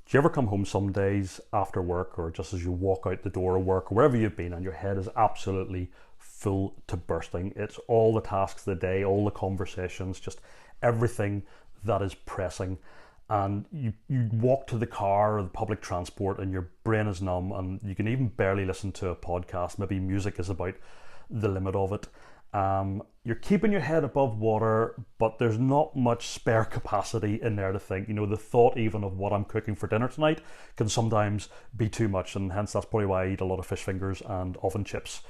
Do you ever come home some days after work or just as you walk out the door of work or wherever you've been and your head is absolutely full to bursting? It's all the tasks of the day, all the conversations, just everything that is pressing. And you walk to the car or the public transport and your brain is numb and you can even barely listen to a podcast. Maybe music is about the limit of it. You're keeping your head above water, but there's not much spare capacity in there to think. You know, the thought even of what I'm cooking for dinner tonight can sometimes be too much, and hence that's probably why I eat a lot of fish fingers and oven chips.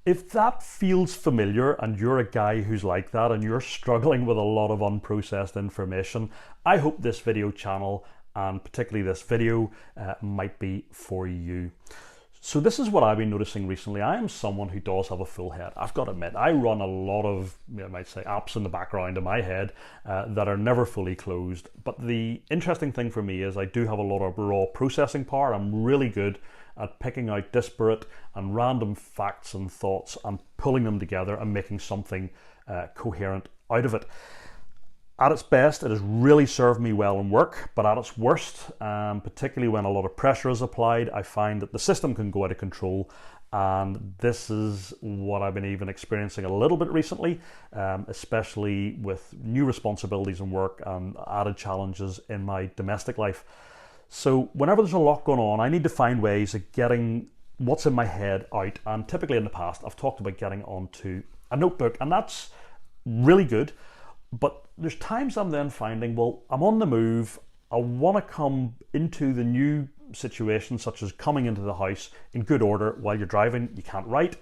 If that feels familiar and you're a guy who's like that and you're struggling with a lot of unprocessed information, I hope this video channel and particularly this video might be for you. So this is what I've been noticing recently. I am someone who does have a full head. I've got to admit, I run a lot of, you might say, apps in the background in my head that are never fully closed. But the interesting thing for me is I do have a lot of raw processing power. I'm really good at picking out disparate and random facts and thoughts and pulling them together and making something coherent out of it. At its best, it has really served me well in work, but at its worst, particularly when a lot of pressure is applied, I find that the system can go out of control. And this is what I've been even experiencing a little bit recently, especially with new responsibilities in work and added challenges in my domestic life. So whenever there's a lot going on, I need to find ways of getting what's in my head out. And typically in the past, I've talked about getting onto a notebook, and that's really good. But there's times I'm then finding, well, I'm on the move. I want to come into the new situation, such as coming into the house in good order while you're driving. You can't write.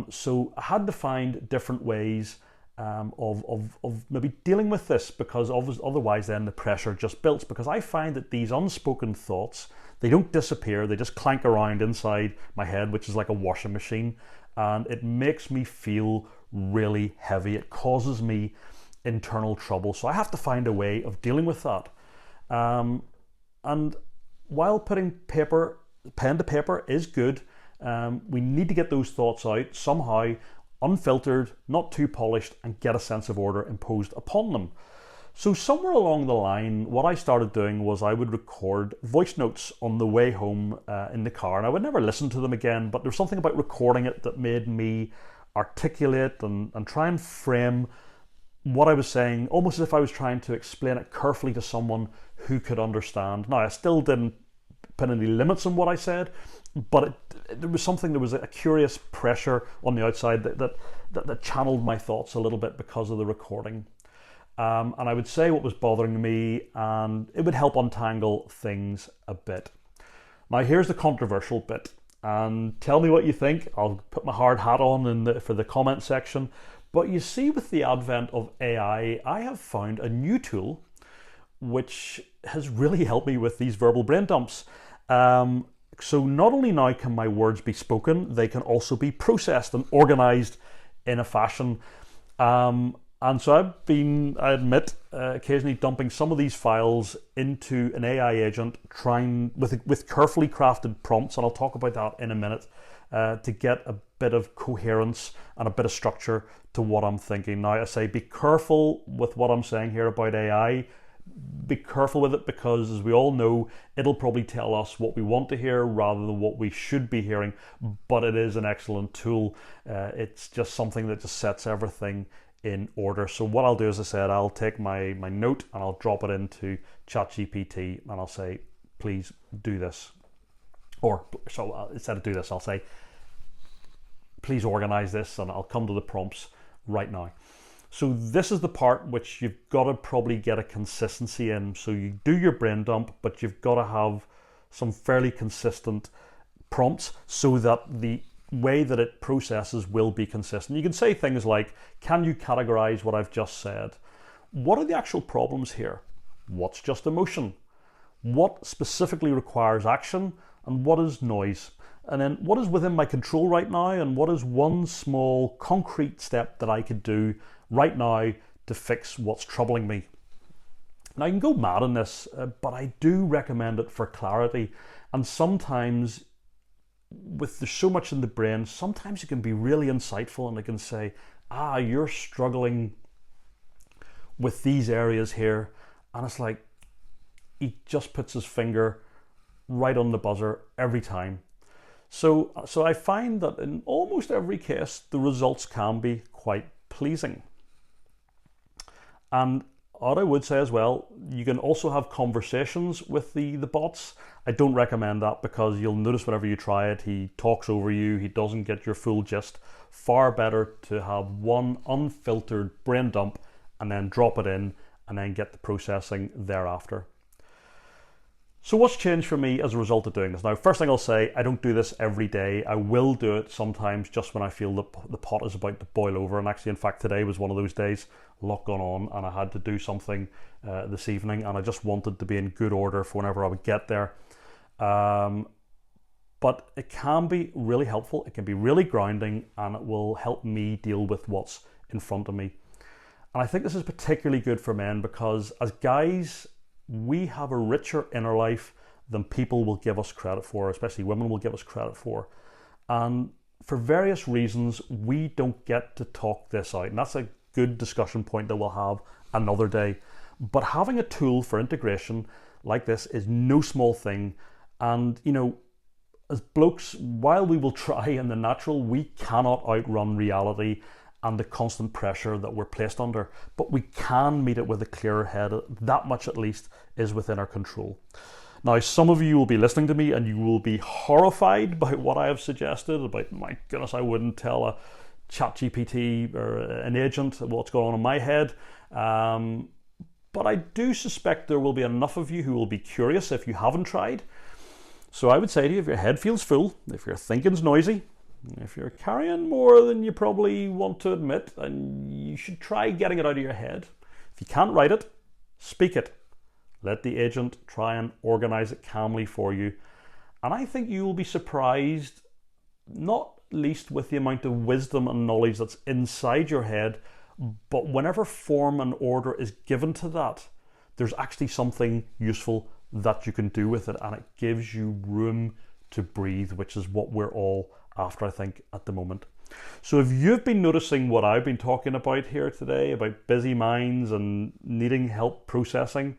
So I had to find different ways of maybe dealing with this, because otherwise then the pressure just builds. Because I find that these unspoken thoughts, they don't disappear. They just clank around inside my head, which is like a washing machine. And it makes me feel really heavy. It causes me internal trouble. So I have to find a way of dealing with that. And while putting pen to paper is good, we need to get those thoughts out somehow, unfiltered, not too polished, and get a sense of order imposed upon them. So somewhere along the line, what I started doing was I would record voice notes on the way home in the car, and I would never listen to them again, but there's something about recording it that made me articulate and try and frame what I was saying, almost as if I was trying to explain it carefully to someone who could understand. Now, I still didn't put any limits on what I said, but there was a curious pressure on the outside that channeled my thoughts a little bit because of the recording. And I would say what was bothering me, and it would help untangle things a bit. Now, here's the controversial bit, and tell me what you think. I'll put my hard hat on for the comment section. But you see, with the advent of AI, I have found a new tool which has really helped me with these verbal brain dumps. So not only now can my words be spoken, they can also be processed and organized in a fashion. And so I've been, I admit, occasionally dumping some of these files into an AI agent, trying with carefully crafted prompts, and I'll talk about that in a minute, to get a bit of coherence and a bit of structure to what I'm thinking. Now, I say be careful with what I'm saying here about AI. Be careful with it, because as we all know, it'll probably tell us what we want to hear rather than what we should be hearing, but it is an excellent tool. It's just something that just sets everything in order. So what I'll do, as I said, I'll take my note and I'll drop it into ChatGPT and I'll say, please do this. Or, so instead of do this, I'll say, please organize this, and I'll come to the prompts right now. So this is the part which you've got to probably get a consistency in. So you do your brain dump, but you've got to have some fairly consistent prompts so that the way that it processes will be consistent. You can say things like, can you categorize what I've just said? What are the actual problems here? What's just emotion? What specifically requires action? And what is noise? And then what is within my control right now? And what is one small concrete step that I could do right now to fix what's troubling me? Now, you can go mad on this, but I do recommend it for clarity. And sometimes, there's so much in the brain, sometimes it can be really insightful, and it can say, you're struggling with these areas here. And it's like, he just puts his finger right on the buzzer every time. So I find that in almost every case, the results can be quite pleasing. And what I would say as well, you can also have conversations with the bots. I don't recommend that because you'll notice whenever you try it, he talks over you, he doesn't get your full gist. Far better to have one unfiltered brain dump and then drop it in and then get the processing thereafter. So what's changed for me as a result of doing this? Now, first thing I'll say, I don't do this every day. I will do it sometimes just when I feel the pot is about to boil over. And actually, in fact, today was one of those days, a lot going on, and I had to do something this evening, and I just wanted to be in good order for whenever I would get there. But it can be really helpful. It can be really grounding, and it will help me deal with what's in front of me. And I think this is particularly good for men because as guys, we have a richer inner life than people will give us credit for, especially women will give us credit for. And for various reasons, we don't get to talk this out. And that's a good discussion point that we'll have another day. But having a tool for integration like this is no small thing. And, you know, as blokes, while we will try in the natural, we cannot outrun reality and the constant pressure that we're placed under, but we can meet it with a clearer head. That much at least is within our control. Now, some of you will be listening to me and you will be horrified by what I have suggested about, my goodness, I wouldn't tell a ChatGPT or an agent what's going on in my head. But I do suspect there will be enough of you who will be curious if you haven't tried. So I would say to you, if your head feels full, if your thinking's noisy, if you're carrying more than you probably want to admit, and you should try getting it out of your head. If you can't write it, speak it. Let the agent try and organize it calmly for you. And I think you will be surprised, not least with the amount of wisdom and knowledge that's inside your head, but whenever form and order is given to that, there's actually something useful that you can do with it, and it gives you room to breathe, which is what we're all after, I think, at the moment. So if you've been noticing what I've been talking about here today, about busy minds and needing help processing,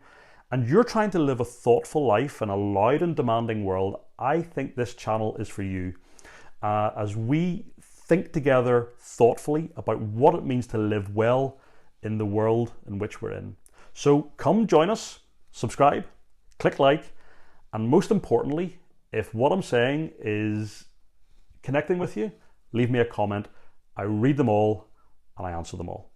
and you're trying to live a thoughtful life in a loud and demanding world, I think this channel is for you. As we think together thoughtfully about what it means to live well in the world in which we're in. So come join us, subscribe, click like, and most importantly, if what I'm saying is connecting with you, leave me a comment. I read them all and I answer them all.